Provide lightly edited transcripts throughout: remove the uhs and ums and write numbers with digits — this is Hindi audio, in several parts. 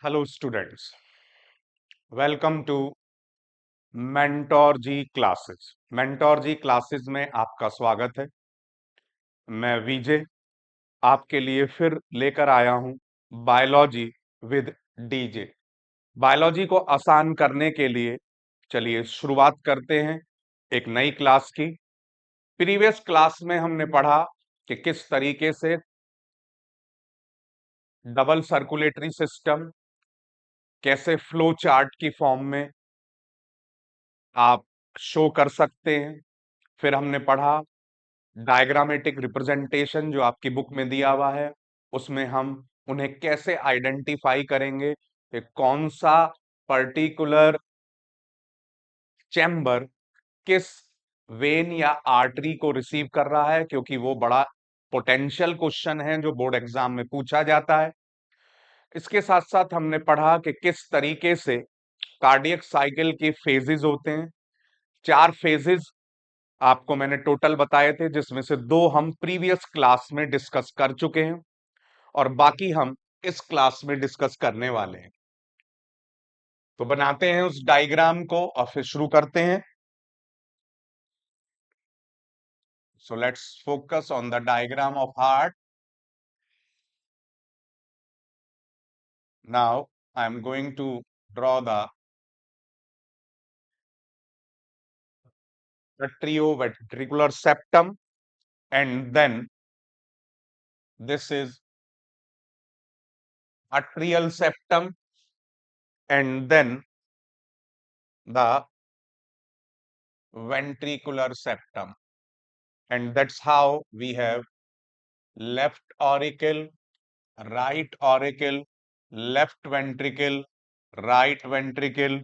Hello students, welcome to mentor ji classes. Mentor ji classes में आपका स्वागत है। मैं विजय आपके लिए फिर लेकर आया हूं बायोलॉजी विद डीजे। बायोलॉजी को आसान करने के लिए चलिए शुरुआत करते हैं एक नई क्लास की। प्रीवियस क्लास में हमने पढ़ा कि किस तरीके से डबल सर्कुलेटरी सिस्टम कैसे फ्लो चार्ट की फॉर्म में आप शो कर सकते हैं। फिर हमने पढ़ा डायग्रामेटिक रिप्रेजेंटेशन जो आपकी बुक में दिया हुआ है, उसमें हम उन्हें कैसे आइडेंटिफाई करेंगे कि कौन सा पर्टिकुलर चैम्बर किस वेन या आर्टरी को रिसीव कर रहा है, क्योंकि वो बड़ा पोटेंशियल क्वेश्चन है जो बोर्ड एग्जाम में पूछा जाता है। इसके साथ साथ हमने पढ़ा कि किस तरीके से कार्डियक साइकिल के फेजेस होते हैं। 4 फेजेस आपको मैंने टोटल बताए थे, जिसमें से 2 हम प्रीवियस क्लास में डिस्कस कर चुके हैं और बाकी हम इस क्लास में डिस्कस करने वाले हैं। तो बनाते हैं उस डायग्राम को और फिर शुरू करते हैं। So let's focus on the diagram of heart. Now I am going to draw the atrioventricular septum, and then this is atrial septum, and then the ventricular septum, and that's how we have left auricle, right auricle, left ventricle, right ventricle,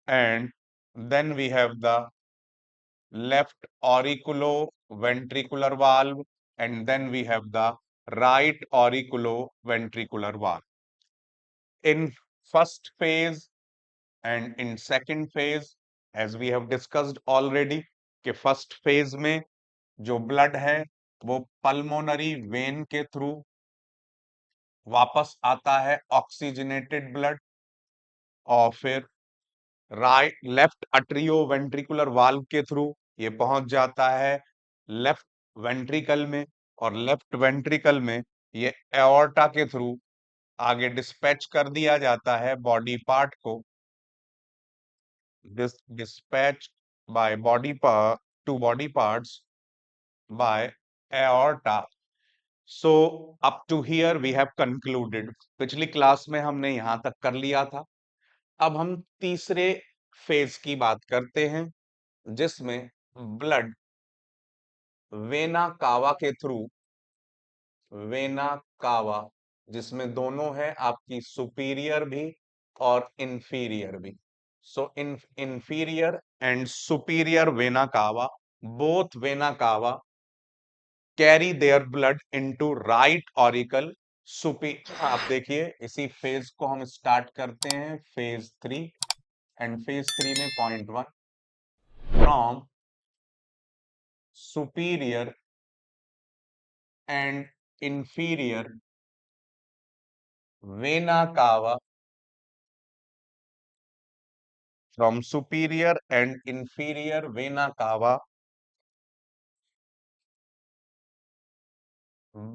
and then we have the left auriculo-ventricular valve, and then we have the right auriculo-ventricular valve. In first phase and in second phase, as we have discussed already, कि फर्स्ट फेज में जो ब्लड है वो पल्मोनरी वेन के थ्रू वापस आता है ऑक्सीजनेटेड ब्लड, और फिर राइट लेफ्ट अट्रियो वेंट्रिकुलर वाल्व के थ्रू ये पहुंच जाता है लेफ्ट वेंट्रिकल में, और लेफ्ट वेंट्रिकल में ये एओर्टा के थ्रू आगे डिस्पैच कर दिया जाता है बॉडी पार्ट को, dispatched by to body parts by aorta. So up to here we have concluded. पिछली क्लास में हमने यहां तक कर लिया था। अब हम तीसरे फेज की बात करते हैं, जिसमें ब्लड वेना कावा के थ्रू, वेना कावा जिसमें दोनों है आपकी सुपीरियर भी और इंफीरियर भी। सो inferior and superior vena cava, both vena cava carry their blood into right auricle. आप देखिए इसी फेज को हम स्टार्ट करते हैं, फेज 3, एंड फेज 3 में point 1 from superior and inferior vena cava, from superior and inferior vena cava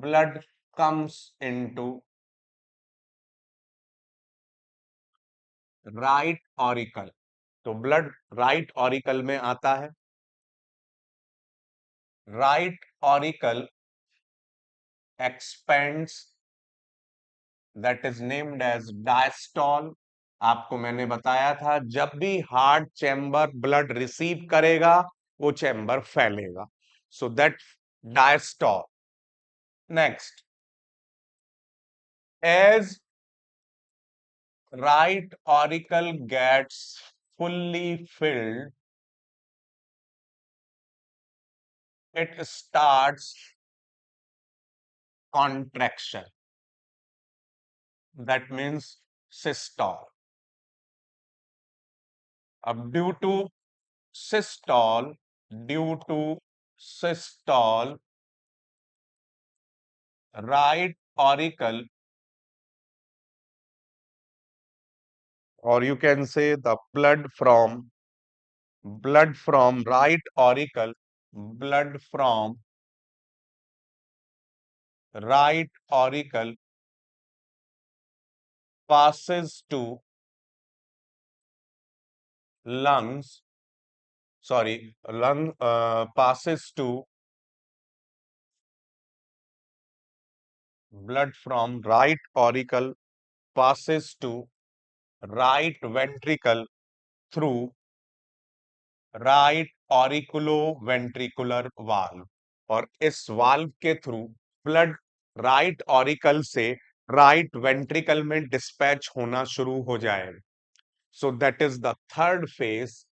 blood comes into right auricle. तो ब्लड राइट ऑरिकल में आता है। Right auricle expands, that is named as diastole. आपको मैंने बताया था जब भी हार्ट चैम्बर ब्लड रिसीव करेगा वो चैम्बर फैलेगा, so that diastole. Next, as right auricle gets fully filled, it starts contraction. That means systole. अब systole, due to systole, right auricle or you can say the blood from right auricle, blood from right auricle passes to lungs, sorry, lung passes to blood from right auricle passes to right ventricle through right auriculoventricular valve, और इस वाल्व के थ्रू ब्लड राइट ऑरिकल से राइट वेंट्रिकल में डिस्पैच होना शुरू हो जाएगा. So that is the third phase.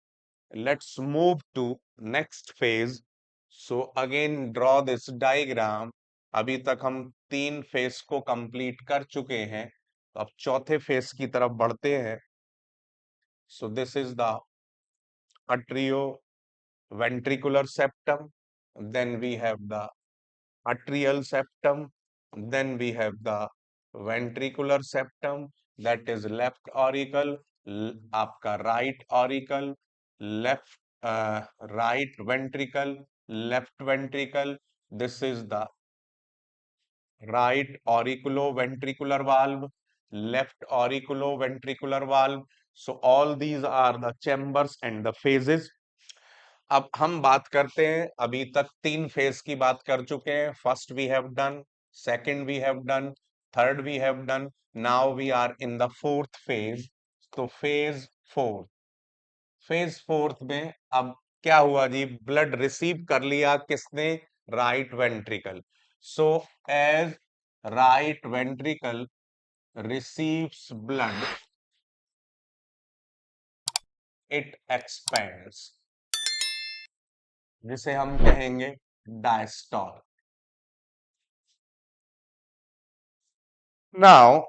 Let's move to next phase. So again draw this diagram. अभी तक हम तीन फेज को कंप्लीट कर चुके हैं, अब चौथे फेज की तरफ बढ़ते हैं. सो this is the atrioventricular septum, then we have the atrial septum, then we have the ventricular septum, that is left auricle, आपका right auricle, left right ventricle, left ventricle. This is the right auriculoventricular valve, left auriculoventricular valve. So all these are the chambers and the phases. अब हम बात करते हैं, अभी तक तीन फेज की बात कर चुके हैं. First we have done, second we have done, third we have done. Now we are in the fourth phase. तो फेज फोर्थ में अब क्या हुआ जी? ब्लड रिसीव कर लिया किसने? Right ventricle. So as right ventricle receives blood, it expands, जिसे हम कहेंगे diastole. Now,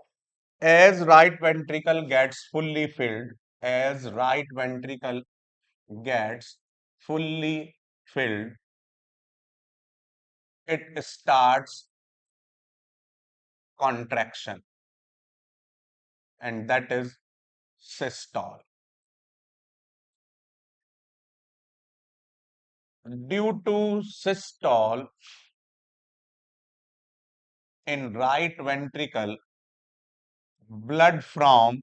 as right ventricle gets fully filled, as right ventricle gets fully filled, it starts contraction, and that is systole. Due to systole in right ventricle, blood from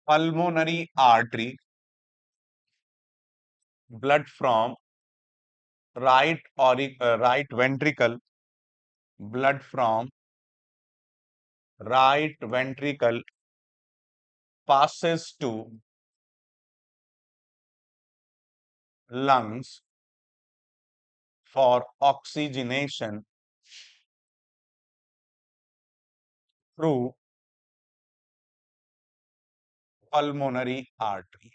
pulmonary artery, blood from right ventricle, blood from right ventricle passes to lungs for oxygenation through pulmonary artery.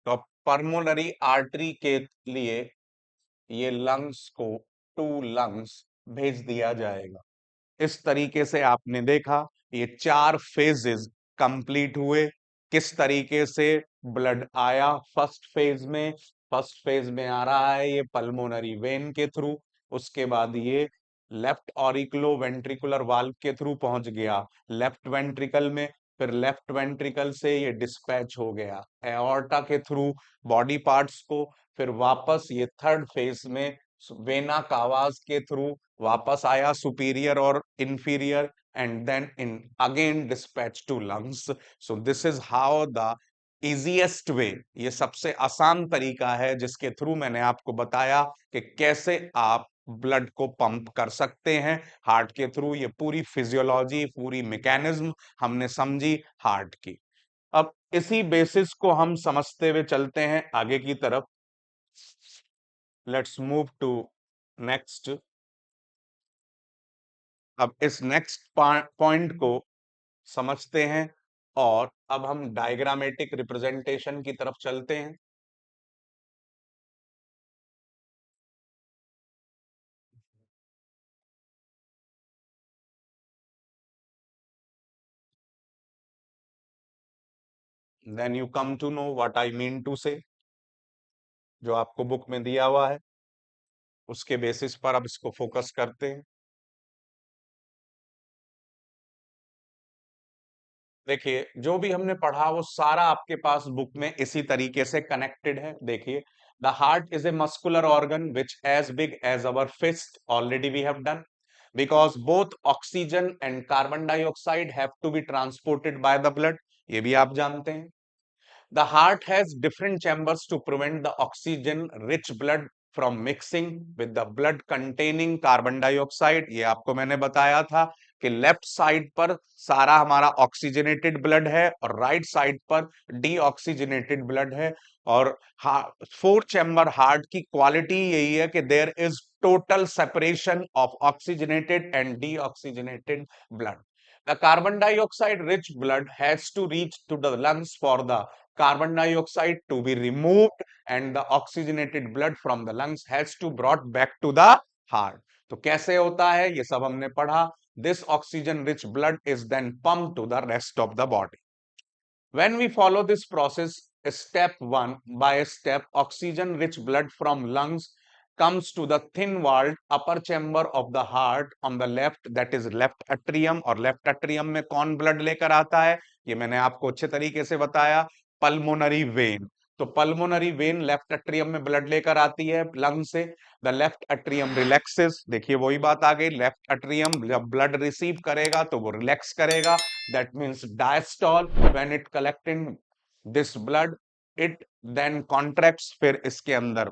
तो pulmonary artery के लिए ये lungs को टू lungs भेज दिया जाएगा. इस तरीके से आपने देखा ये चार फेजेस कंप्लीट हुए. किस तरीके से ब्लड आया फर्स्ट फेज में आ रहा है ये पल्मोनरी वेन के थ्रू. उसके बाद ये लेफ्ट ऑरिकुलो वेंट्रिकुलर वाल्व के थ्रू पहुंच गया लेफ्ट वेंट्रिकल में. फिर लेफ्ट वेंट्रिकल से ये डिस्पैच हो गया एओर्टा के थ्रू बॉडी पार्ट्स को. फिर वापस ये थर्ड फेज में वेना कावास के थ्रू वापस आया सुपीरियर और inferior, and then in again dispatch to lungs. So this is how the easiest way, ये सबसे आसान तरीका है जिसके थ्रू मैंने आपको बताया कि कैसे आप ब्लड को पंप कर सकते हैं हार्ट के थ्रू. ये पूरी फिजियोलॉजी, पूरी मैकेनिज्म हमने समझी हार्ट की. अब इसी बेसिस को हम समझते हुए चलते हैं आगे की तरफ. Let's move to next. अब इस नेक्स्ट पॉइंट को समझते हैं और अब हम डायग्रामेटिक रिप्रेजेंटेशन की तरफ चलते हैं. Then you come to know what I mean to say. जो आपको बुक में दिया हुआ है उसके बेसिस पर अब इसको फोकस करते हैं. देखिए जो भी हमने पढ़ा वो सारा आपके पास बुक में इसी तरीके से कनेक्टेड है। देखिए, the heart is a muscular organ which as big as our fist, already we have done, because both oxygen and carbon dioxide have to be transported by the blood, ये भी आप जानते हैं। The heart has different chambers to prevent the oxygen rich blood from mixing with the blood containing carbon dioxide। ये आपको मैंने बताया था कि लेफ्ट साइड पर सारा हमारा ऑक्सीजनेटेड ब्लड है और राइट साइड पर डीऑक्सीजनेटेड ब्लड है। और फोर चैम्बर हार्ट की क्वालिटी यही है कि there is total separation of oxygenated and deoxygenated blood. The carbon dioxide rich blood has to reach to the lungs for the carbon dioxide to be removed, and the oxygenated blood from the lungs has to brought back to the heart। तो कैसे होता है ये सब हमने पढ़ा। This oxygen rich blood is then pumped to the rest of the body। When we follow this process step one by step, oxygen rich blood from lungs comes to the thin walled upper chamber of the heart on the left, that is left atrium। और लेफ्ट अट्रियम में कौन ब्लड लेकर आता है ये मैंने आपको अच्छे तरीके से बताया, पल्मोनरी वेन। तो पल्मोनरी वेन लेफ्ट अट्रियम में ब्लड लेकर आती है लंग से। द लेफ्ट अट्रियम रिलैक्सेस, देखिए वही बात आ गई, लेफ्ट अट्रियम जब ब्लड रिसीव करेगा तो वो रिलैक्स करेगा, that means diastole. When it collecting this blood it then contracts, फिर इसके अंदर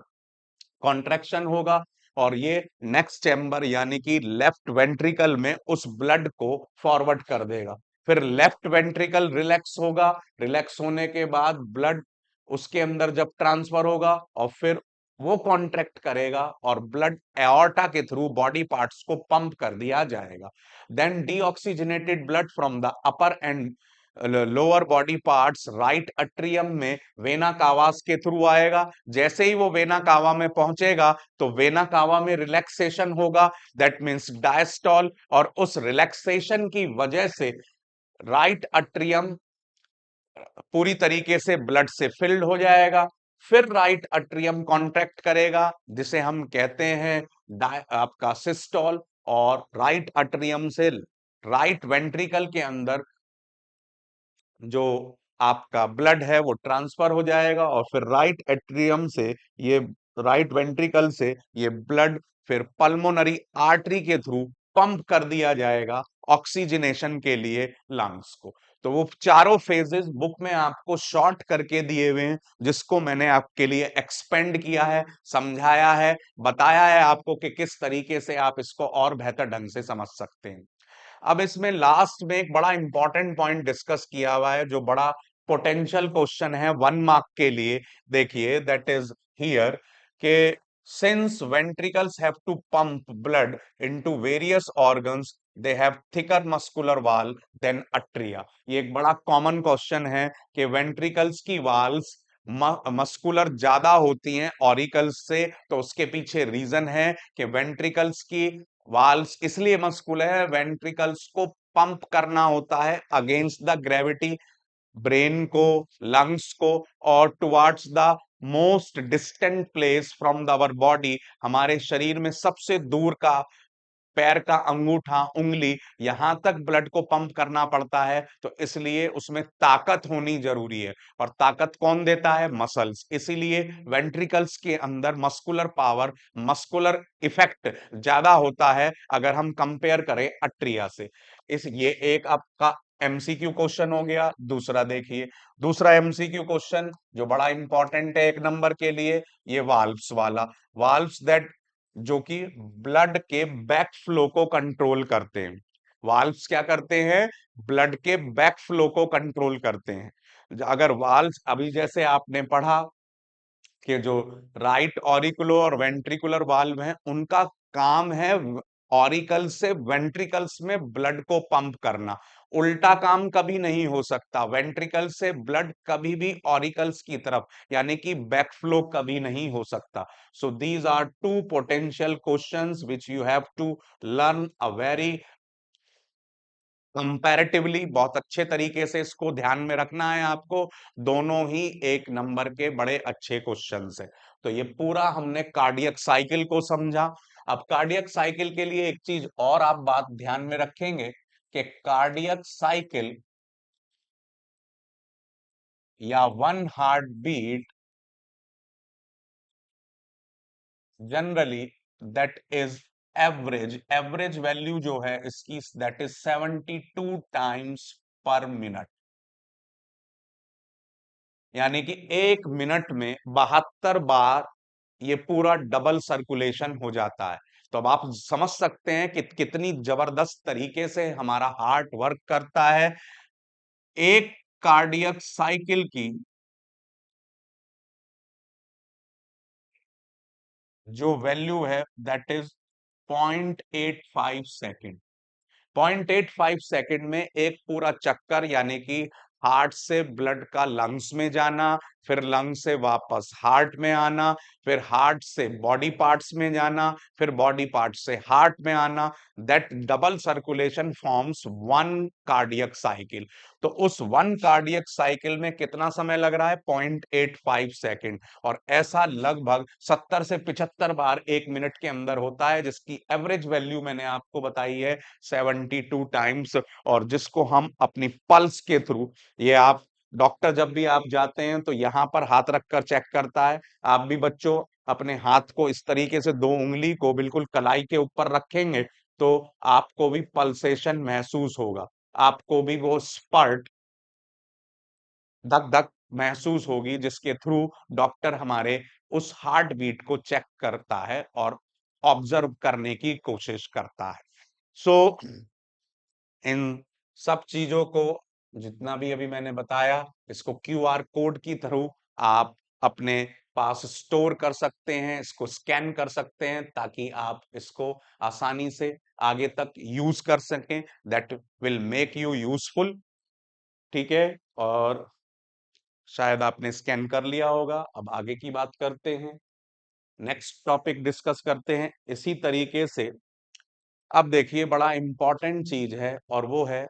कॉन्ट्रैक्शन होगा और ये नेक्स्ट चैम्बर यानी कि लेफ्ट वेंट्रिकल में उस ब्लड को फॉरवर्ड कर देगा। फिर लेफ्ट वेंट्रिकल रिलैक्स होगा, रिलैक्स होने के बाद ब्लड उसके अंदर जब ट्रांसफर होगा और फिर वो कॉन्ट्रैक्ट करेगा और ब्लड एओर्टा के थ्रू बॉडी पार्ट्स को पंप कर दिया जाएगा। Then deoxygenated blood from the upper and lower body parts right atrium में वेना कावास के थ्रू आएगा। जैसे ही वो वेना कावा में पहुंचेगा तो वेना कावा में रिलैक्सेशन होगा, दैट मींस डायस्टॉल, और उस रिलैक्सेशन की वजह से राइट अट्रियम पूरी तरीके से ब्लड से फिल्ड हो जाएगा। फिर राइट अट्रियम कॉन्ट्रैक्ट करेगा जिसे हम कहते हैं आपका सिस्टोल, और राइट अट्रियम से राइट वेंट्रिकल के अंदर जो आपका ब्लड है वो ट्रांसफर हो जाएगा और फिर राइट एट्रियम से ये राइट वेंट्रिकल से ये ब्लड फिर पल्मोनरी आर्टरी के थ्रू पंप कर दिया जाएगा ऑक्सीजनेशन के लिए लंग्स को। तो वो चारों फेजेस बुक में आपको शॉर्ट करके दिए हुए हैं जिसको मैंने आपके लिए एक्सपेंड किया है, समझाया है, बताया है आपको कि किस तरीके से आप इसको और बेहतर ढंग से समझ सकते हैं। अब इसमें लास्ट में एक बड़ा इंपॉर्टेंट पॉइंट डिस्कस किया हुआ है जो बड़ा पोटेंशियल क्वेश्चन है 1 मार्क के लिए। देखिए दैट इज हियर के since ventricles have to pump blood into various organs they have thicker muscular wall than atria. ये एक बड़ा कॉमन क्वेश्चन है कि वेंट्रिकल्स की वाल्स मस्कुलर ज्यादा होती हैं ऑरिकल्स से, तो उसके पीछे रीजन है कि वेंट्रिकल्स की वाल्व्स इसलिए मस्कुलर है, वेंट्रिकल्स को पंप करना होता है अगेंस्ट द ग्रेविटी ब्रेन को, लंग्स को, और towards the most distant place from the our body, हमारे शरीर में सबसे दूर का पैर का अंगूठा, उंगली, यहां तक ब्लड को पंप करना पड़ता है। तो इसलिए उसमें ताकत होनी जरूरी है, और ताकत कौन देता है? मसल्स। इसीलिए वेंट्रिकल्स के अंदर मस्कुलर पावर, मस्कुलर इफेक्ट ज्यादा होता है अगर हम कंपेयर करें अट्रिया से। इस ये एक आपका एमसीक्यू क्वेश्चन हो गया। दूसरा देखिए, दूसरा एमसीक्यू क्वेश्चन जो बड़ा इंपॉर्टेंट है 1 नंबर के लिए, ये वाल्व्स वाला। वाल्व्स दैट जो कि ब्लड के बैक फ्लो को कंट्रोल करते हैं। वाल्व्स क्या करते हैं? ब्लड के बैक फ्लो को कंट्रोल करते हैं। अगर वाल्व्स अभी जैसे आपने पढ़ा कि जो राइट ऑरिकुलर और वेंट्रिकुलर वाल्व हैं उनका काम है ऑरिकल से वेंट्रिकल्स में ब्लड को पंप करना। उल्टा काम कभी नहीं हो सकता, वेंट्रिकल से ब्लड कभी भी ऑरिकल्स की तरफ यानी कि बैकफ्लो कभी नहीं हो सकता। So these are two potential questions which you have to learn a very comparatively, बहुत अच्छे तरीके से इसको ध्यान में रखना है आपको। दोनों ही 1 नंबर के बड़े अच्छे क्वेश्चंस है। तो ये पूरा हमने कार्डियक साइकिल को समझा। अब कार्डियक साइकिल के लिए एक चीज और आप बात ध्यान में रखेंगे कि कार्डियक साइकिल या one heart beat generally that is average value जो है इसकी that is 72 times per minute, यानी कि 1 मिनट में 72 बार ये पूरा डबल सर्कुलेशन हो जाता है। तो अब आप समझ सकते हैं कि कितनी जबरदस्त तरीके से हमारा हार्ट वर्क करता है। एक कार्डियक साइकिल की जो वैल्यू है दैट इज 0.85 सेकेंड। 0.85 सेकेंड में एक पूरा चक्कर, यानी कि हार्ट से ब्लड का लंग्स में जाना, फिर लंग्स से वापस हार्ट में आना, फिर हार्ट से बॉडी पार्ट्स में जाना, फिर बॉडी पार्ट से हार्ट में आना, that double circulation forms one cardiac cycle. तो उस वन कार्डियक साइकिल में कितना समय लग रहा है? 0.85 सेकेंड। और ऐसा लगभग 70 से 75 बार 1 मिनट के अंदर होता है, जिसकी एवरेज वैल्यू मैंने आपको बताई है 72 टाइम्स। और जिसको हम अपनी पल्स के थ्रू, ये आप डॉक्टर जब भी आप जाते हैं तो यहां पर हाथ रखकर चेक करता है। आप भी बच्चों अपने हाथ को इस तरीके से, दो उंगली को बिल्कुल कलाई के ऊपर रखेंगे तो आपको भी पल्सेशन महसूस होगा, आपको भी वो स्पर्ट, धक धक महसूस होगी, जिसके थ्रू डॉक्टर हमारे उस हार्ट बीट को चेक करता है और ऑब्जर्व करने की कोशिश करता है। सो इन सब चीजों को, जितना भी अभी मैंने बताया, इसको क्यूआर कोड की थ्रू आप अपने पास स्टोर कर सकते हैं, इसको स्कैन कर सकते हैं, ताकि आप इसको आसानी से आगे तक यूज कर सकें। That will make you useful. ठीक है, और शायद आपने स्कैन कर लिया होगा। अब आगे की बात करते हैं, नेक्स्ट टॉपिक डिस्कस करते हैं इसी तरीके से। अब देखिए, बड़ा इंपॉर्टेंट चीज है और वो है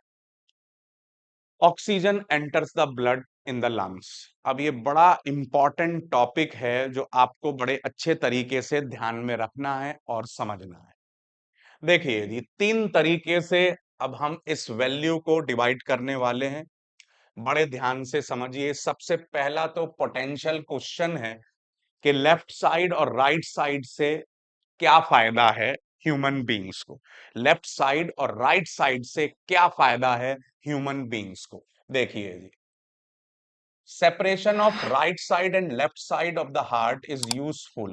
oxygen enters the blood in the lungs. अब ये बड़ा इंपॉर्टेंट टॉपिक है जो आपको बड़े अच्छे तरीके से ध्यान में रखना है और समझना है। देखिए जी, 3 तरीके से अब हम इस वैल्यू को डिवाइड करने वाले हैं। बड़े ध्यान से समझिए। सबसे पहला तो पोटेंशियल क्वेश्चन है कि लेफ्ट साइड और राइट साइड से क्या फायदा है ह्यूमन बींग्स को। लेफ्ट साइड और राइट साइड से क्या फायदा है ह्यूमन बींग्स को। देखिए जी, separation of right side and left side of the heart is useful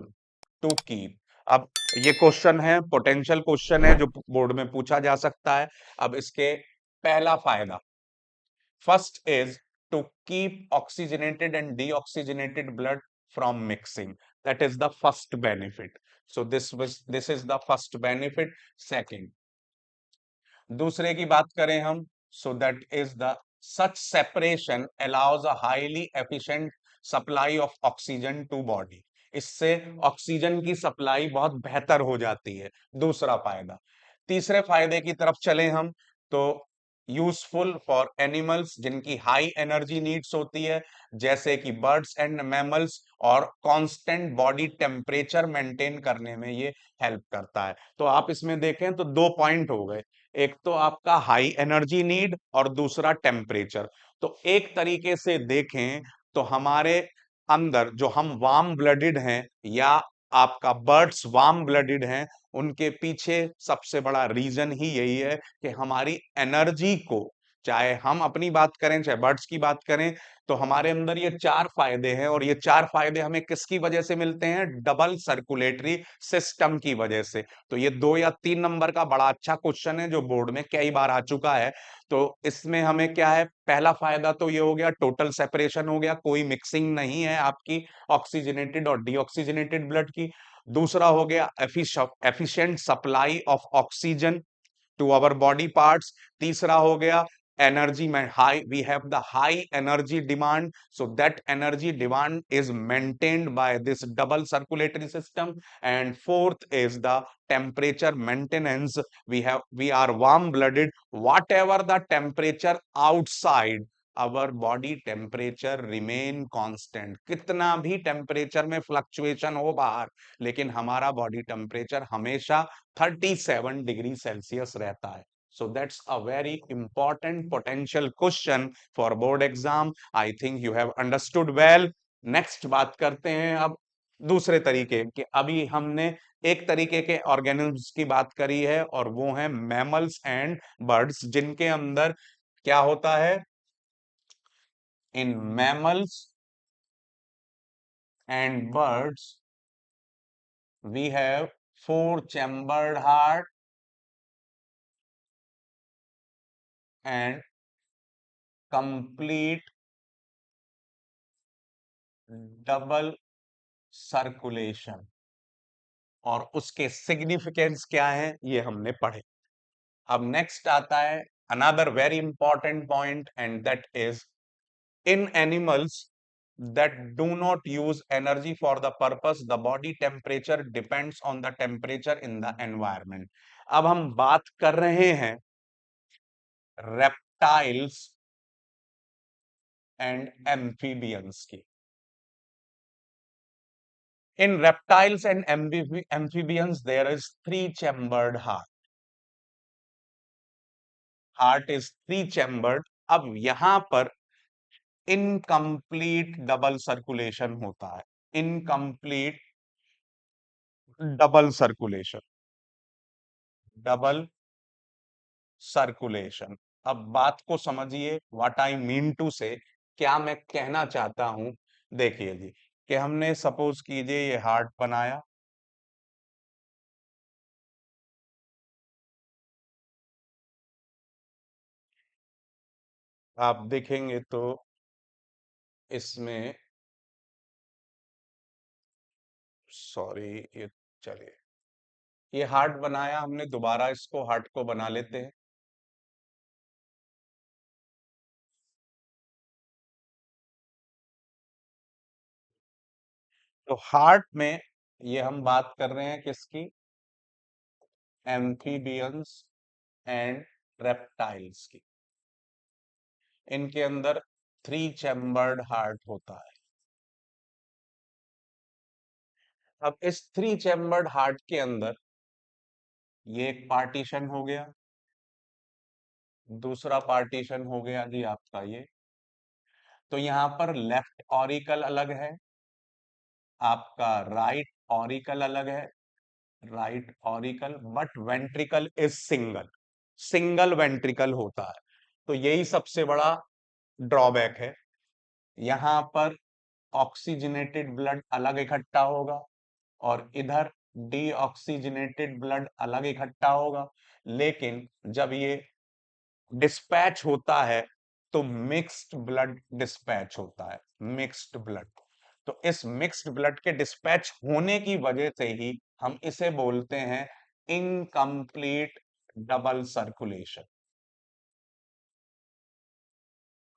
to keep। अब ये क्वेश्चन है, पोटेंशियल क्वेश्चन है जो बोर्ड में पूछा जा सकता है। अब इसके पहला फायदा, first is to keep oxygenated and deoxygenated blood from mixing. That is the first benefit. So this is the first benefit. Second, दूसरे की बात करें हम, so that is the such separation allows a highly efficient supply of oxygen to body. इससे ऑक्सीजन की सप्लाई बहुत बेहतर हो जाती है। दूसरा फायदा। तीसरे फायदे की तरफ चले हम तो यूजफुल फॉर एनिमल्स जिनकी हाई एनर्जी नीड्स होती है, जैसे कि बर्ड्स एंड मैमल्स, और कांस्टेंट बॉडी टेम्परेचर मेंटेन करने में ये हेल्प करता है। तो आप इसमें देखें तो 2 पॉइंट हो गए, एक तो आपका हाई एनर्जी नीड और दूसरा टेम्परेचर। तो एक तरीके से देखें तो हमारे अंदर जो हम वार्म ब्लडेड हैं, या आपका बर्ड्स वार्म ब्लडेड हैं, उनके पीछे सबसे बड़ा रीजन ही यही है कि हमारी एनर्जी को, चाहे हम अपनी बात करें चाहे बर्ड्स की बात करें, तो हमारे अंदर ये 4 फायदे हैं। और ये 4 फायदे हमें किसकी वजह से मिलते हैं? डबल सर्कुलेटरी सिस्टम की वजह से। तो ये 2 या 3 नंबर का बड़ा अच्छा क्वेश्चन है जो बोर्ड में कई बार आ चुका है। तो इसमें हमें क्या है, पहला फायदा तो ये हो गया, टोटल सेपरेशन हो गया, कोई मिक्सिंग नहीं है आपकी ऑक्सीजनेटेड और डीऑक्सीजनेटेड ब्लड की। दूसरा हो गया efficient supply of oxygen to our body parts. तीसरा हो गया एनर्जी में high, we have the high energy demand, so that energy demand is maintained by this double circulatory system. And fourth is the temperature maintenance। we are warm blooded, whatever the temperature outside, our body temperature remain constant। कितना भी टेम्परेचर में फ्लक्चुएशन हो बाहर, लेकिन हमारा बॉडी टेम्परेचर हमेशा 37 डिग्री सेल्सियस रहता है। So that's a very important potential question for board exam. I think you have understood well. Next बात करते हैं अब दूसरे तरीके कि अभी हमने एक तरीके के ऑर्गेनिज्म्स की बात करी है और वो है मैमल्स एंड बर्ड्स, जिनके अंदर क्या होता है, in mammals and birds we have four chambered heart and complete double circulation, और उसके सिग्निफिकेंस क्या है ये हमने पढ़े। अब नेक्स्ट आता है another very important point, and that is in animals that do not use energy for the purpose, the body temperature depends on the temperature in the environment. अब हम बात कर रहे हैं रेप्टाइल्स एंड एम्फीबियंस की। In reptiles and amphibians, there is three-chambered heart. Heart is three-chambered. अब यहां पर इनकम्प्लीट डबल सर्कुलेशन होता है, incomplete double circulation, double circulation. अब बात को समझिए, व्हाट आई मीन टू से, क्या मैं कहना चाहता हूं। देखिए जी, कि हमने सपोज कीजिए ये हार्ट बनाया, आप देखेंगे तो इसमें, सॉरी, ये चलिए, ये हार्ट बनाया हमने, दोबारा इसको हार्ट को बना लेते हैं। तो हार्ट में ये हम बात कर रहे हैं किसकी, एम्फीबियंस एंड रेप्टाइल्स की। इनके अंदर थ्री चैम्बर्ड हार्ट होता है। अब इस थ्री चैम्बर्ड हार्ट के अंदर ये एक पार्टीशन हो गया, दूसरा पार्टीशन हो गया जी आपका ये। तो यहां पर लेफ्ट ऑरिकल अलग है, आपका राइट ऑरिकल अलग है, right auricle, but ventricle is single, single ventricle होता है। तो यही सबसे बड़ा ड्रॉबैक है। यहां पर ऑक्सीजनेटेड ब्लड अलग इकट्ठा होगा और इधर डीऑक्सीजनेटेड ब्लड अलग इकट्ठा होगा। लेकिन जब ये डिस्पैच होता है तो मिक्स्ड ब्लड डिस्पैच होता है, मिक्स्ड ब्लड। तो इस मिक्स्ड ब्लड के डिस्पैच होने की वजह से ही हम इसे बोलते हैं incomplete double circulation,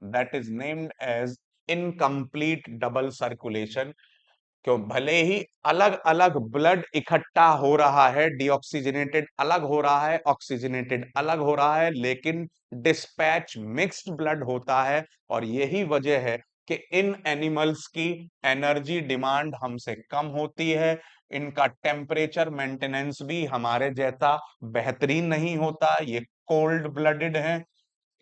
that is named as incomplete double circulation. क्यों, भले ही अलग अलग ब्लड इकट्ठा हो रहा है, डीऑक्सीजनेटेड अलग हो रहा है, ऑक्सीजनेटेड अलग हो रहा है, लेकिन डिस्पैच मिक्स्ड ब्लड होता है। और यही वजह है कि इन एनिमल्स की एनर्जी डिमांड हमसे कम होती है, इनका टेम्परेचर मेंटेनेंस भी हमारे जैसा बेहतरीन नहीं होता। ये कोल्ड ब्लडेड है,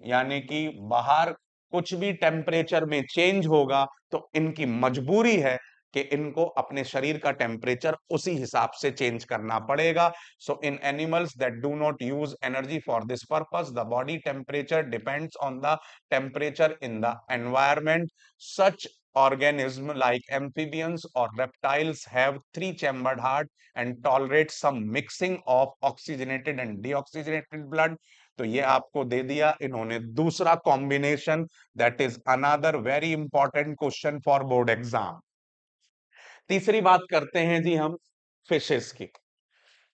यानी कि बाहर कुछ भी टेम्परेचर में चेंज होगा तो इनकी मजबूरी है कि इनको अपने शरीर का टेम्परेचर उसी हिसाब से चेंज करना पड़ेगा। So in animals that do not use energy for this purpose, the body temperature depends on the temperature in the environment. Such organism like amphibians or reptiles have three chambered heart and tolerate some mixing of oxygenated and deoxygenated blood। तो ये आपको दे दिया इन्होंने दूसरा combination, that is another very important question for board exam. तीसरी बात करते हैं जी हम फिशेस की।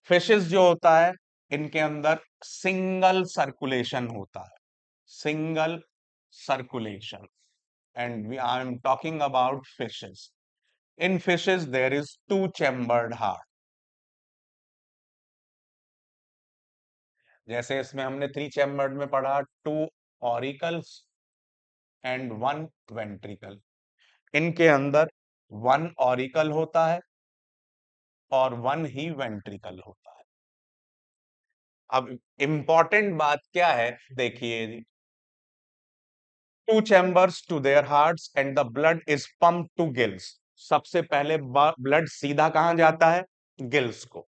फिशेस जो होता है, इनके अंदर सिंगल सर्कुलेशन होता है, single circulation, and we I am talking about fishes. In fishes there is two chambered heart. जैसे इसमें हमने थ्री चैम्बर्ड में पढ़ा, two auricles and one ventricle. इनके अंदर वन ऑरिकल होता है और वन ही वेंट्रिकल होता है। अब इंपॉर्टेंट बात क्या है, देखिए जी, two chambers to their hearts and the blood is pump to gills. सबसे पहले ब्लड सीधा कहां जाता है? गिल्स को।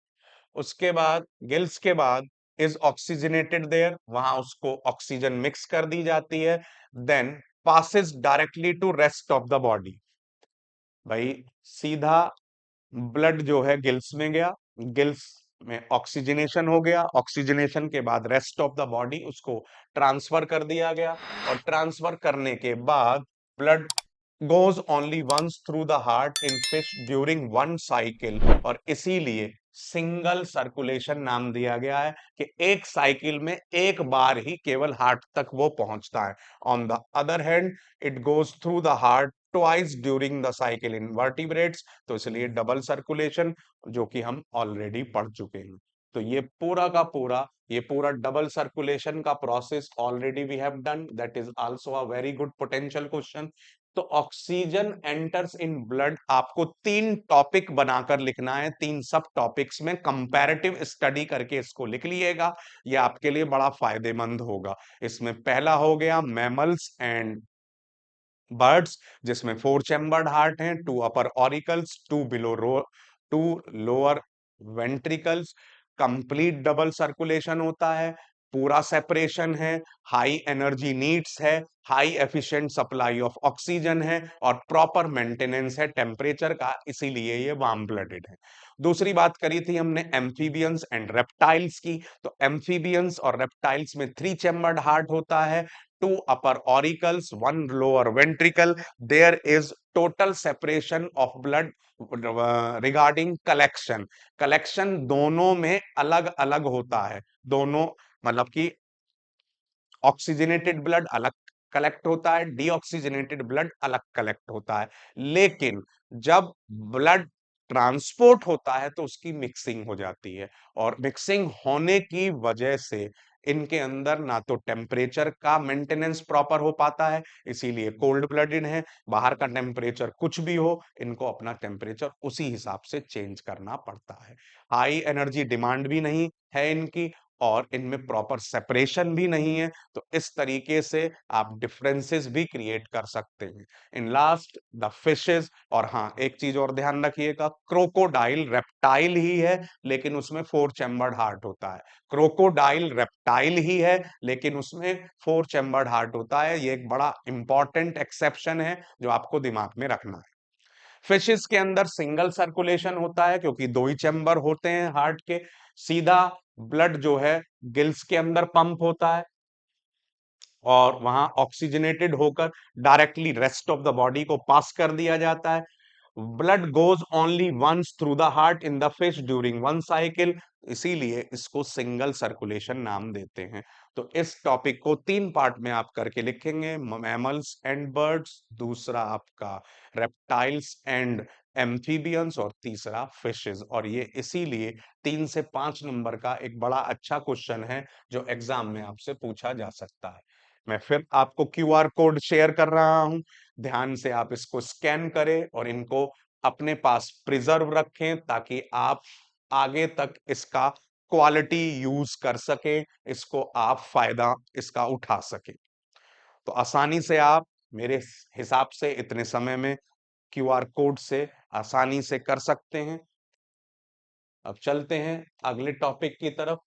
उसके बाद गिल्स के बाद इज ऑक्सीजनेटेड देयर, वहां उसको ऑक्सीजन मिक्स कर दी जाती है। Then passes directly to rest of the body. भाई सीधा ब्लड जो है गिल्स में गया, गिल्स में ऑक्सीजनेशन हो गया, ऑक्सीजनेशन के बाद रेस्ट ऑफ द बॉडी उसको ट्रांसफर कर दिया गया, और ट्रांसफर करने के बाद blood goes only once through the heart in fish during one cycle, और इसीलिए सिंगल सर्कुलेशन नाम दिया गया है कि एक साइकिल में एक बार ही केवल हार्ट तक वो पहुंचता है। On the other hand it goes through the heart twice during the cycle in vertebrates, तो इसलिए डबल सर्कुलेशन, जो कि हम ऑलरेडी पढ़ चुके हैं। तो ये पूरा का पूरा, ये पूरा डबल सर्कुलेशन का process already we have done, that is also a very good potential question. तो ऑक्सीजन एंटर्स इन ब्लड, आपको 3 टॉपिक बनाकर लिखना है, 3 सब टॉपिक्स में कंपैरेटिव स्टडी करके इसको लिख लीजिएगा, ये आपके लिए बड़ा फायदेमंद होगा। इसमें पहला हो गया मैमल्स एंड बर्ड्स, जिसमें 4 चैम्बर्ड हार्ट हैं, 2 upper auricles, 2 lower ventricles, complete double circulation होता है, पूरा सेपरेशन है, हाई एनर्जी नीड्स है, high efficient supply of oxygen है, और प्रॉपर मेंटेनेंस है टेम्परेचर का, इसीलिए ये वार्म ब्लडेड है। दूसरी बात करी थी हमने एम्फीबियंस एंड रेप्टाइल्स की, तो एम्फीबियंस और रेप्टाइल्स में 3 चैम्बर्ड हार्ट होता है, 2 upper auricles, 1 lower ventricle. There is total separation of blood regarding collection. Collection दोनों में अलग अलग होता है, दोनों मतलब कि ऑक्सीजनेटेड ब्लड अलग कलेक्ट होता है, डीऑक्सीजनेटेड ब्लड अलग कलेक्ट होता है, लेकिन जब ब्लड ट्रांसपोर्ट होता है तो उसकी मिक्सिंग हो जाती है, और मिक्सिंग होने की वजह से इनके अंदर ना तो टेम्परेचर का मेंटेनेंस प्रॉपर हो पाता है, इसीलिए कोल्ड ब्लडेड है। बाहर का टेम्परेचर कुछ भी हो, इनको अपना टेम्परेचर उसी हिसाब से चेंज करना पड़ता है। हाई एनर्जी डिमांड भी नहीं है इनकी, और इनमें प्रॉपर सेपरेशन भी नहीं है, तो इस तरीके से आप डिफरेंसेस भी क्रिएट कर सकते हैं। इन लास्ट द फिशेस, और हाँ एक चीज और ध्यान रखिएगा, क्रोकोडाइल रेप्टाइल ही है लेकिन उसमें 4 चैम्बर्ड हार्ट होता है। क्रोकोडाइल रेप्टाइल ही है लेकिन उसमें 4 चैम्बर्ड हार्ट होता है, ये एक बड़ा इंपॉर्टेंट एक्सेप्शन है जो आपको दिमाग में रखना है। फिशेस के अंदर सिंगल सर्कुलेशन होता है क्योंकि 2 ही चैम्बर होते हैं हार्ट के, सीधा ब्लड जो है गिल्स के अंदर पंप होता है, और वहां ऑक्सीजनेटेड होकर directly rest of the body को पास कर दिया जाता है। Blood goes only once through the heart in the fish during one cycle, इसीलिए इसको सिंगल सर्कुलेशन नाम देते हैं। तो इस टॉपिक को 3 पार्ट में आप करके लिखेंगे, मैमल्स एंड बर्ड्स, दूसरा आपका रेप्टाइल्स एंड एम्फीबियंस, और तीसरा फिशेस। और ये इसीलिए 3 से 5 नंबर का एक बड़ा अच्छा क्वेश्चन है जो एग्जाम में आपसे पूछा जा सकता है। मैं फिर आपको क्यूआर कोड शेयर कर रहा हूं, ध्यान से आप इसको स्कैन करें और इनको अपने पास प्रिजर्व रखें ताकि आप आगे तक इसका क्वालिटी यूज कर सकें, इसको आप फायदा इसका उठा सकें। तो आसानी से आप मेरे हिसाब से इतने समय में क्यूआर कोड से आसानी से कर सकते हैं। अब चलते हैं अगले टॉपिक की तरफ।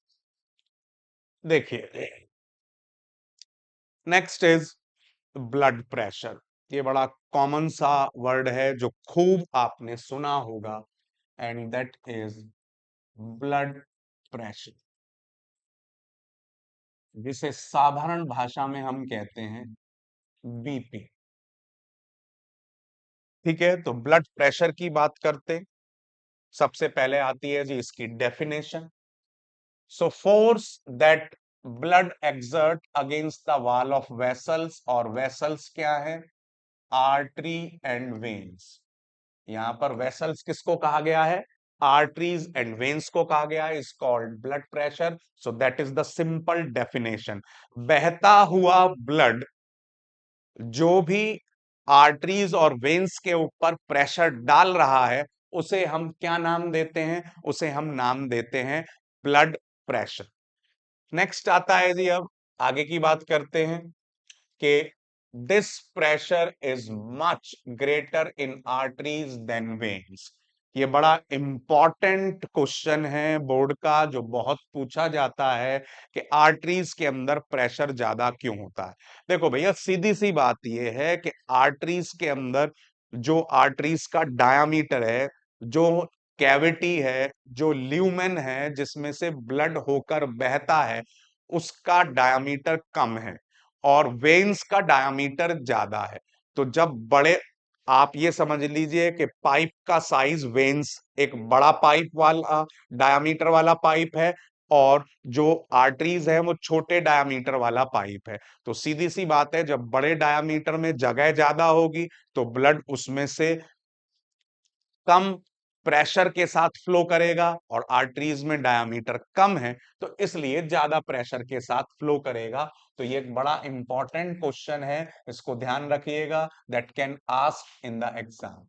देखिए, नेक्स्ट इज ब्लड प्रेशर। ये बड़ा कॉमन सा वर्ड है जो खूब आपने सुना होगा, and that is blood pressure, जिसे साधारण भाषा में हम कहते हैं बीपी। ठीक है, तो ब्लड प्रेशर की बात करते, सबसे पहले आती है जी इसकी definition. So force that blood exert against the wall of vessels, और वेसल्स क्या है? Artery and veins. यहां पर वेसल्स किसको कहा गया है? आर्टरीज एंड वेन्स को कहा गया है, is called blood pressure. So that is the simple definition. बहता हुआ ब्लड जो भी आर्टरीज और वेन्स के ऊपर प्रेशर डाल रहा है, उसे हम क्या नाम देते हैं? उसे हम नाम देते हैं ब्लड प्रेशर। नेक्स्ट आता है जी, अब आगे की बात करते हैं कि this pressure is much greater in arteries than veins. ये बड़ा इंपॉर्टेंट क्वेश्चन है बोर्ड का, जो बहुत पूछा जाता है कि आर्टरीज के अंदर प्रेशर ज्यादा क्यों होता है। देखो भैया, सीधी सी बात ये है कि आर्टरीज के अंदर जो आर्टरीज का डायामीटर है, जो कैविटी है, जो ल्यूमेन है जिसमें से ब्लड होकर बहता है, उसका डायामीटर कम है और वेन्स का डायामीटर ज्यादा है। तो जब बड़े, आप ये समझ लीजिए कि पाइप का साइज, वेन्स एक बड़ा पाइप वाला डायामीटर वाला पाइप है और जो आर्टरीज है वो छोटे डायामीटर वाला पाइप है। तो सीधी सी बात है, जब बड़े डायामीटर में जगह ज्यादा होगी तो ब्लड उसमें से कम प्रेशर के साथ फ्लो करेगा, और आर्टरीज में डायामीटर कम है तो इसलिए ज्यादा प्रेशर के साथ फ्लो करेगा। तो ये एक बड़ा इंपॉर्टेंट क्वेश्चन है, इसको ध्यान रखिएगा, that can ask in the exam.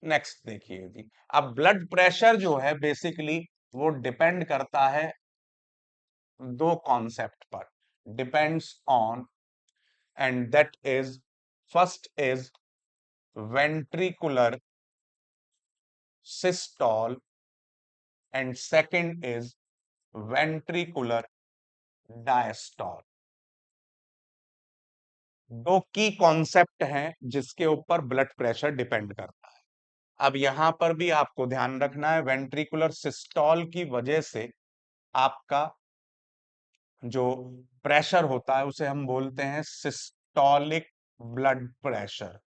Next देखिए जी, अब ब्लड प्रेशर जो है बेसिकली वो डिपेंड करता है दो कॉन्सेप्ट पर, depends on, and that is, first is ventricular systole and second is ventricular diastole। दो की कॉन्सेप्ट हैं जिसके ऊपर ब्लड प्रेशर डिपेंड करता है। अब यहां पर भी आपको ध्यान रखना है, वेंट्रिकुलर सिस्टोल की वजह से आपका जो प्रेशर होता है उसे हम बोलते हैं सिस्टोलिक ब्लड प्रेशर,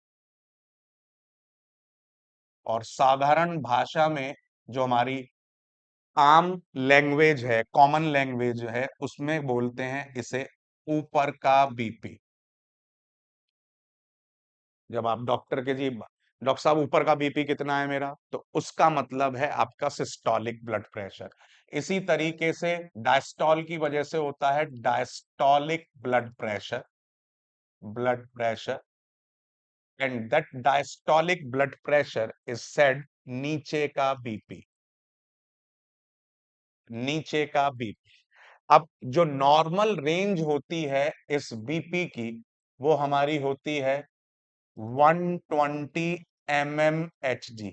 और साधारण भाषा में जो हमारी आम लैंग्वेज है, कॉमन लैंग्वेज है, उसमें बोलते हैं इसे ऊपर का बीपी। जब आप डॉक्टर के जी, डॉक्टर साहब ऊपर का बीपी कितना है मेरा, तो उसका मतलब है आपका सिस्टोलिक ब्लड प्रेशर। इसी तरीके से डायस्टोल की वजह से होता है diastolic blood pressure, blood pressure, and that diastolic blood pressure is said नीचे का बीपी, नीचे का बीपी। अब जो नॉर्मल रेंज होती है इस बीपी की, वो हमारी होती है 120 mmHg।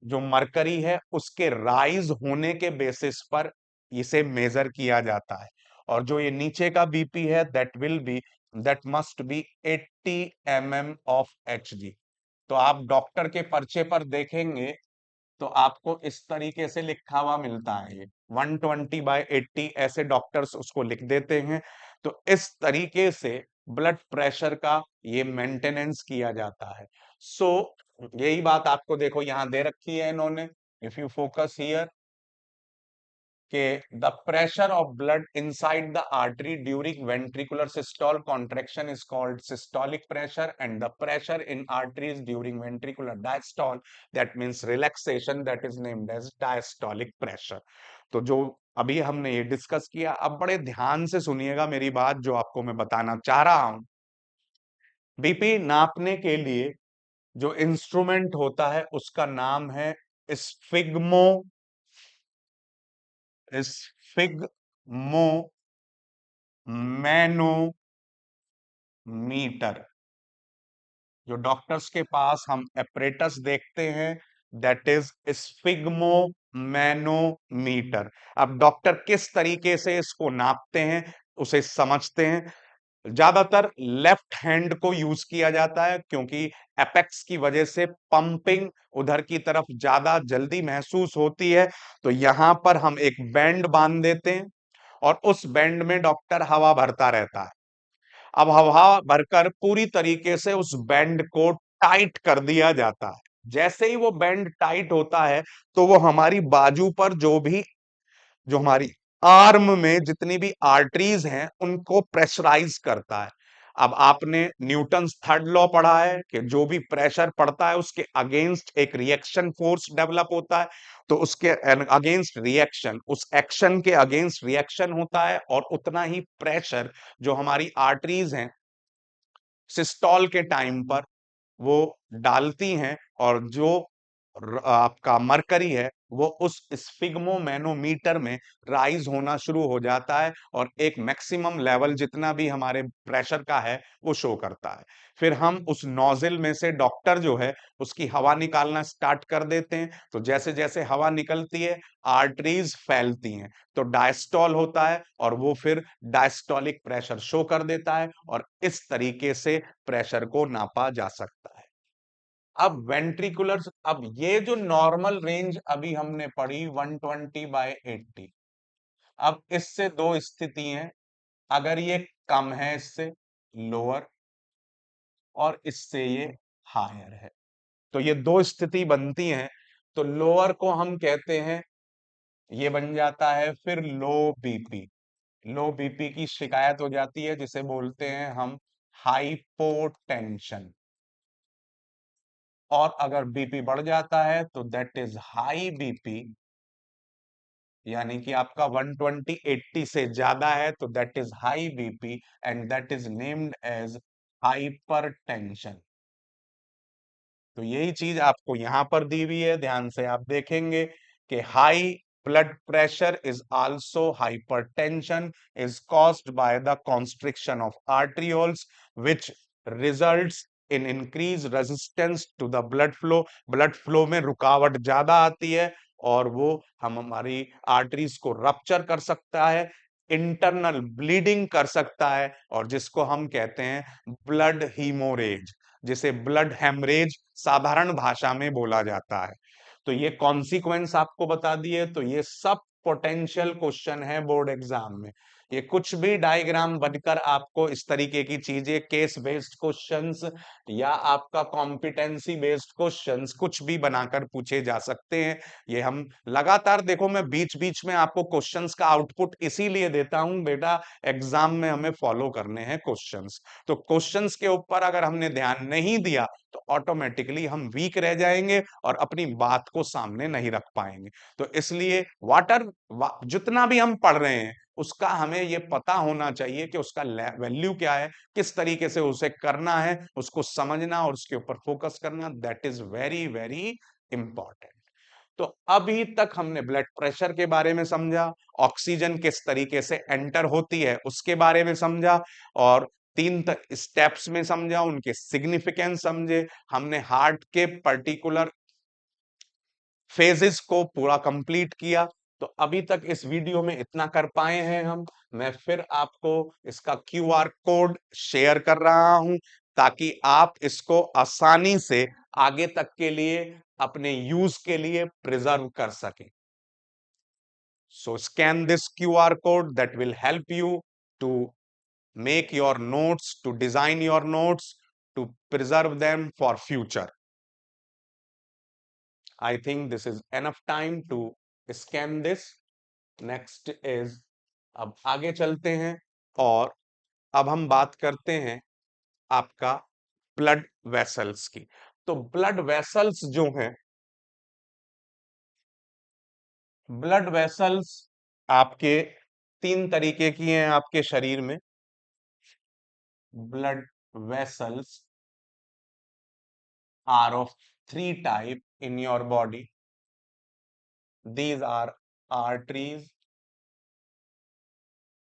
जो मरकरी है उसके राइज होने के बेसिस पर इसे मेजर किया जाता है, और जो ये नीचे का बीपी है that must be 80 mm of Hg। तो आप डॉक्टर के पर्चे पर देखेंगे तो आपको इस तरीके से लिखा हुआ मिलता है, ये 120/80 ऐसे डॉक्टर्स उसको लिख देते हैं। तो इस तरीके से ब्लड प्रेशर का ये मेंटेनेंस किया जाता है। सो यही बात आपको देखो यहां दे रखी है इन्होंने, इफ यू फोकस हियर, के the pressure of blood inside the artery during ventricular systole contraction is called systolic pressure, and the pressure in arteries during ventricular diastole, that means relaxation, that is named as diastolic pressure. तो जो अभी हमने ये डिस्कस किया, अब बड़े ध्यान से सुनिएगा मेरी बात जो आपको मैं बताना चाह रहा हूं। बीपी नापने के लिए जो इंस्ट्रूमेंट होता है उसका नाम है स्फिग्मो, मैनोमीटर। जो डॉक्टर्स के पास हम एपरेटस देखते हैं, दैट इज स्फिग्मो मैनोमीटर। अब डॉक्टर किस तरीके से इसको नापते हैं उसे समझते हैं। ज्यादातर लेफ्ट हैंड को यूज किया जाता है, क्योंकि एपेक्स की वजह से पंपिंग उधर की तरफ ज्यादा जल्दी महसूस होती है। तो यहां पर हम एक बैंड बांध देते हैं और उस बैंड में डॉक्टर हवा भरता रहता है। अब हवा भरकर पूरी तरीके से उस बैंड को टाइट कर दिया जाता है। जैसे ही वो बैंड टाइट होता है तो वो हमारी बाजू पर जो हमारी आर्म में जितनी भी आर्टरीज हैं उनको प्रेशराइज करता है। अब आपने न्यूटन्स थर्ड लॉ पढ़ा है कि जो भी प्रेशर पड़ता है उसके अगेंस्ट एक रिएक्शन फोर्स डेवलप होता है। तो उसके अगेंस्ट रिएक्शन, उस एक्शन के अगेंस्ट रिएक्शन होता है, और उतना ही प्रेशर जो हमारी आर्टरीज हैं सिस्टोल के टाइम पर वो डालती हैं, और जो आपका मरकरी है वो उस स्फिग्मोमैनोमीटर में राइज होना शुरू हो जाता है और एक मैक्सिमम लेवल जितना भी हमारे प्रेशर का है वो शो करता है। फिर हम उस नोजल में से डॉक्टर जो है उसकी हवा निकालना स्टार्ट कर देते हैं। तो जैसे जैसे हवा निकलती है आर्टरीज फैलती हैं, तो डायस्टॉल होता है और वो फिर डायस्टोलिक प्रेशर शो कर देता है और इस तरीके से प्रेशर को नापा जा सकता है। अब वेंट्रिकुलर, अब ये जो नॉर्मल रेंज अभी हमने पढ़ी 120/80, अब इससे दो स्थिति हैं। अगर ये कम है इससे, लोअर, और इससे ये हायर है, तो ये दो स्थिति बनती हैं। तो लोअर को हम कहते हैं, ये बन जाता है फिर लो बीपी। लो बीपी की शिकायत हो जाती है जिसे बोलते हैं हम हाइपोटेंशन। और अगर बीपी बढ़ जाता है तो दैट इज हाई बीपी, यानी कि आपका 120/80 से ज्यादा है तो that is high BP and that is named as hypertension. तो यही चीज आपको यहां पर दी हुई है, ध्यान से आप देखेंगे कि high blood pressure is also hypertension is caused by the constriction of arterioles which results in increase resistance to the blood flow. Blood flow में रुकावट ज्यादा आती है और वो हमारी आर्टरीज को रप्चर कर सकता है, इंटरनल ब्लीडिंग कर सकता है, और जिसको हम कहते हैं ब्लड हीमोरेज, जिसे ब्लड हेमरेज साधारण भाषा में बोला जाता है। तो ये कॉन्सिक्वेंस आपको बता दिए। तो ये सब पोटेंशियल क्वेश्चन है बोर्ड एग्जाम में। ये कुछ भी डायग्राम बनकर आपको इस तरीके की चीजें, केस बेस्ड क्वेश्चंस या आपका कॉम्पिटेंसी बेस्ड क्वेश्चंस कुछ भी बनाकर पूछे जा सकते हैं। ये हम लगातार, देखो मैं बीच बीच में आपको क्वेश्चंस का आउटपुट इसीलिए देता हूं बेटा, एग्जाम में हमें फॉलो करने हैं क्वेश्चंस। तो क्वेश्चंस के ऊपर अगर हमने ध्यान नहीं दिया तो ऑटोमेटिकली हम वीक रह जाएंगे और अपनी बात को सामने नहीं रख पाएंगे। तो इसलिए जितना भी हम पढ़ रहे हैं उसका हमें ये पता होना चाहिए कि उसका वैल्यू क्या है, किस तरीके से उसे करना है, उसको समझना और उसके ऊपर फोकस करना, that is very very important. तो अभी तक हमने ब्लड प्रेशर के बारे में समझा, ऑक्सीजन किस तरीके से एंटर होती है उसके बारे में समझा, और तीन स्टेप्स में समझा, उनके सिग्निफिकेंस समझे, हमने हार्ट के पर्टिकुलर फेजेस को पूरा कंप्लीट किया। तो अभी तक इस वीडियो में इतना कर पाए हैं हम। मैं फिर आपको इसका क्यूआर कोड शेयर कर रहा हूं ताकि आप इसको आसानी से आगे तक के लिए अपने यूज के लिए प्रिजर्व कर सकें। So scan this QR code that will help you to make your notes, to design your notes, to preserve them for future. I think this is enough time to scan this. Next is, अब आगे चलते हैं और अब हम बात करते हैं आपका ब्लड वेसल्स की। तो ब्लड वेसल्स जो हैं, ब्लड वेसल्स आपके तीन तरीके की हैं आपके शरीर में। blood vessels are of three type in your body. These are arteries,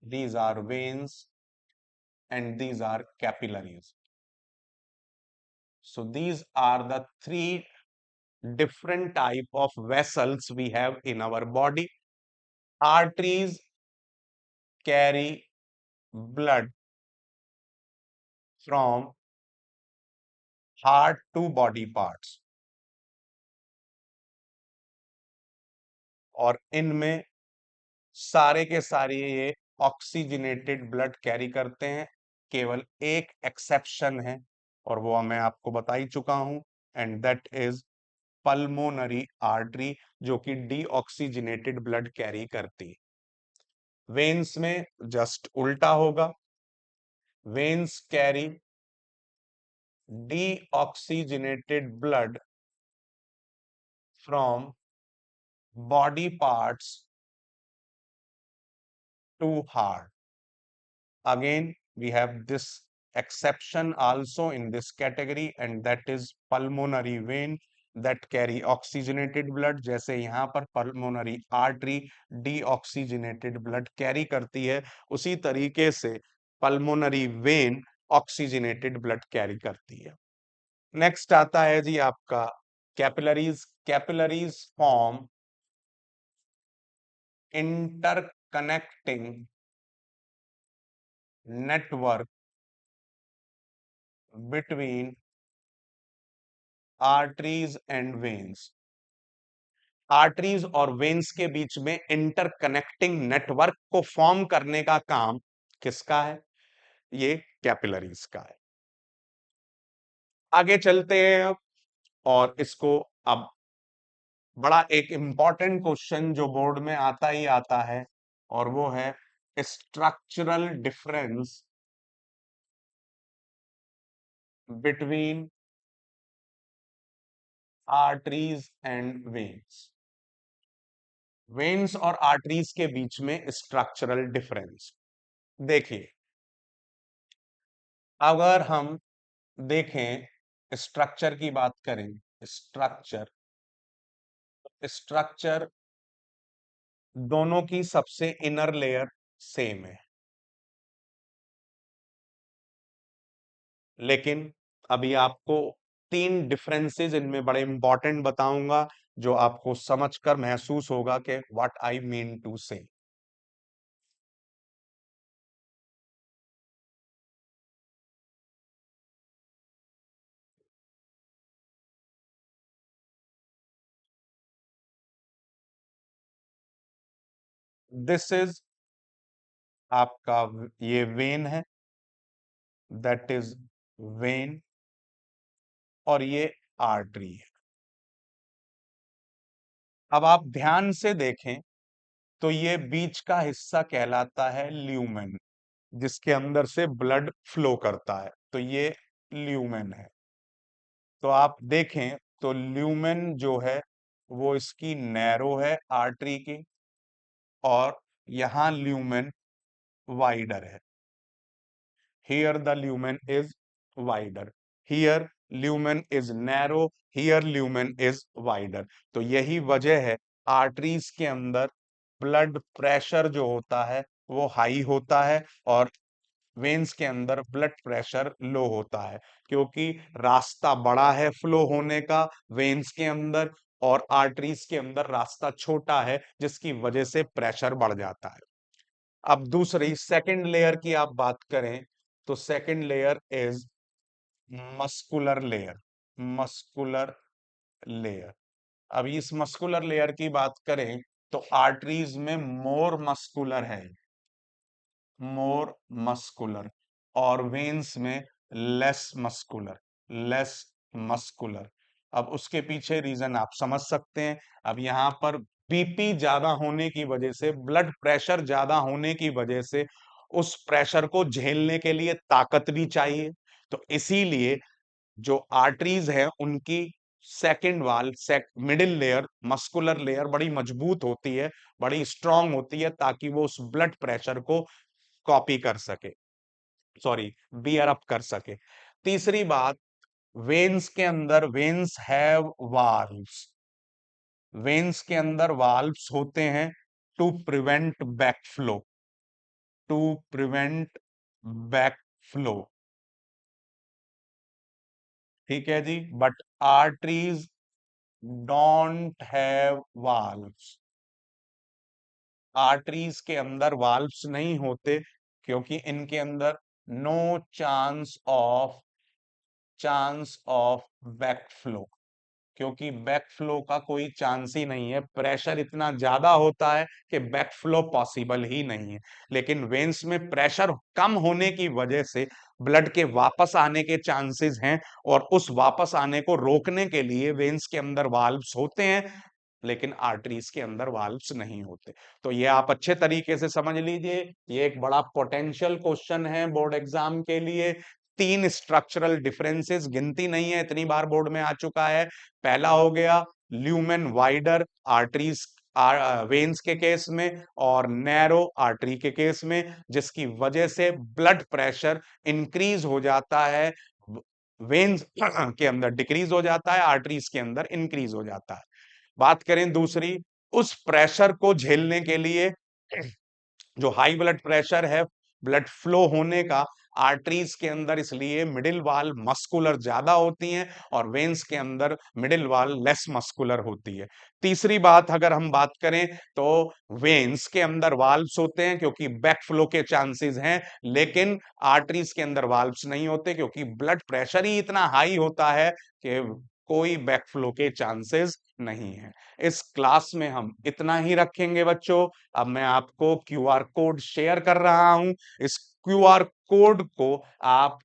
these are veins, and these are capillaries. So these are the three different type of vessels we have in our body. Arteries carry blood from heart to body parts, और इनमें सारे के सारे ये ऑक्सीजनेटेड ब्लड कैरी करते हैं। केवल एक एक्सेप्शन है और वो मैं आपको बता ही चुका हूं, and that is pulmonary artery, जो कि डीऑक्सीजनेटेड ब्लड कैरी करती है। वेन्स में जस्ट उल्टा होगा। Veins carry deoxygenated blood from body parts to heart. Again, we have this exception also in this category, and that is pulmonary vein. That carry oxygenated blood, जैसे यहाँ पर pulmonary artery deoxygenated blood carry करती है, उसी तरीके से pulmonary vein oxygenated blood carry करती है। नेक्स्ट आता है जी आपका capillaries. Capillaries form interconnecting network between arteries and veins. Arteries और वेन्स के बीच में इंटरकनेक्टिंग नेटवर्क को फॉर्म करने का काम किसका है? ये कैपिलरीज का है। आगे चलते हैं अब, और इसको अब बड़ा एक इंपॉर्टेंट क्वेश्चन जो बोर्ड में आता ही आता है, और वो है structural difference between arteries and veins. Veins और आर्टरीज के बीच में स्ट्रक्चरल डिफरेंस देखिए, अगर हम देखें स्ट्रक्चर की बात करें, स्ट्रक्चर स्ट्रक्चर दोनों की सबसे इनर लेयर सेम है, लेकिन अभी आपको तीन डिफरेंसेस इनमें बड़े इंपॉर्टेंट बताऊंगा, जो आपको समझकर महसूस होगा कि व्हाट आई मीन टू से। दिस इज आपका ये वेन है, दैट इज वेन, और ये आर्टरी है। अब आप ध्यान से देखें तो ये बीच का हिस्सा कहलाता है ल्यूमेन, जिसके अंदर से ब्लड फ्लो करता है, तो ये ल्यूमेन है। तो आप देखें तो ल्यूमेन जो है वो इसकी नैरो है आर्टरी की, और यहां ल्यूमेन वाइडर है। Here the lumen is wider. Here lumen is narrow. Here lumen is wider. तो यही वजह है आर्टरीज के अंदर ब्लड प्रेशर जो होता है वो हाई होता है, और वेन्स के अंदर ब्लड प्रेशर लो होता है, क्योंकि रास्ता बड़ा है फ्लो होने का वेन्स के अंदर, और आर्टरीज के अंदर रास्ता छोटा है, जिसकी वजह से प्रेशर बढ़ जाता है। अब दूसरी सेकंड लेयर की आप बात करें तो second layer is muscular layer. Muscular layer, अब इस मस्कुलर लेयर की बात करें तो आर्टरीज में मोर मस्कुलर है, मोर मस्कुलर, और वेन्स में लेस मस्कुलर, लेस मस्कुलर। अब उसके पीछे रीजन आप समझ सकते हैं। अब यहां पर बीपी ज्यादा होने की वजह से, ब्लड प्रेशर ज्यादा होने की वजह से उस प्रेशर को झेलने के लिए ताकत भी चाहिए, तो इसीलिए जो आर्टरीज है उनकी सेकंड वाल मिडिल लेयर मस्कुलर लेयर बड़ी मजबूत होती है, बड़ी स्ट्रांग होती है, ताकि वो उस ब्लड प्रेशर को कॉपी कर सके, सॉरी बियर अप कर सके। तीसरी बात, वेन्स के अंदर वेन्स हैव वाल्व्स, वेन्स के अंदर वाल्व्स होते हैं to prevent backflow, to prevent backflow, ठीक है जी। But arteries don't have valves, arteries के अंदर वाल्व्स नहीं होते, क्योंकि इनके अंदर नो चांस ऑफ बैकफ्लो, क्योंकि बैकफ्लो का कोई चांस ही नहीं है, प्रेशर इतना ज्यादा होता है कि बैकफ्लो पॉसिबल ही नहीं है। लेकिन वेन्स में प्रेशर कम होने की वजह से ब्लड के वापस आने के चांसेस हैं, और उस वापस आने को रोकने के लिए वेन्स के अंदर वाल्व्स होते हैं, लेकिन आर्टरीज के अंदर वाल्व्स नहीं होते। तो ये आप अच्छे तरीके से समझ लीजिए, ये एक बड़ा पोटेंशियल क्वेश्चन है बोर्ड एग्जाम के लिए। तीन स्ट्रक्चरल डिफरेंसेस, गिनती नहीं है, इतनी बार बोर्ड में आ चुका है। पहला हो गया ल्यूमेन वाइडर आर्टरीज वेन्स के केस में, और नैरो आर्टरी के केस में, जिसकी वजह से ब्लड प्रेशर इंक्रीज हो जाता है वेन्स के अंदर डिक्रीज हो जाता है, आर्टरीज के अंदर इंक्रीज हो जाता है। बात करें दूसरी, उस प्रेशर को झेलने के लिए जो हाई ब्लड प्रेशर है, ब्लड फ्लो होने का आर्टरीज के अंदर, इसलिए मिडिल वाल मस्कुलर ज्यादा होती हैं और वेन्स के अंदर मिडिल वाल लेस मस्कुलर होती है। तीसरी बात अगर हम बात करें तो वेन्स के अंदर वाल्व्स होते हैं क्योंकि बैक फ्लो के चांसेस हैं, लेकिन आर्टरीज के अंदर वाल्व्स नहीं होते क्योंकि ब्लड प्रेशर ही इतना हाई होता है कि कोई बैक फ्लो के चांसेस नहीं है। इस क्लास में हम इतना ही रखेंगे बच्चों। अब मैं आपको क्यूआर कोड शेयर कर रहा हूं। इस क्यूआर कोड को आप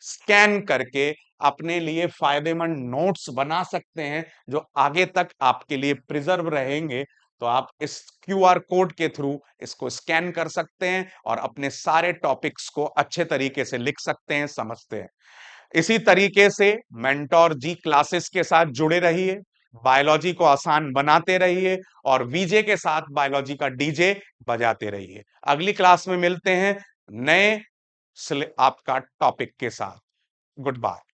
स्कैन करके अपने लिए फायदेमंद नोट्स बना सकते हैं जो आगे तक आपके लिए प्रिजर्व रहेंगे। तो आप इस क्यूआर कोड के थ्रू इसको स्कैन कर सकते हैं और अपने सारे टॉपिक्स को अच्छे तरीके से लिख सकते हैं, समझते हैं। इसी तरीके से मेंटोर जी क्लासेस के साथ जुड़े रहिए, बायोलॉजी को आसान बनाते रहिए और वीजे के साथ बायोलॉजी का डीजे बजाते रहिए। अगली क्लास में मिलते हैं नए आपका टॉपिक के साथ। Good bye.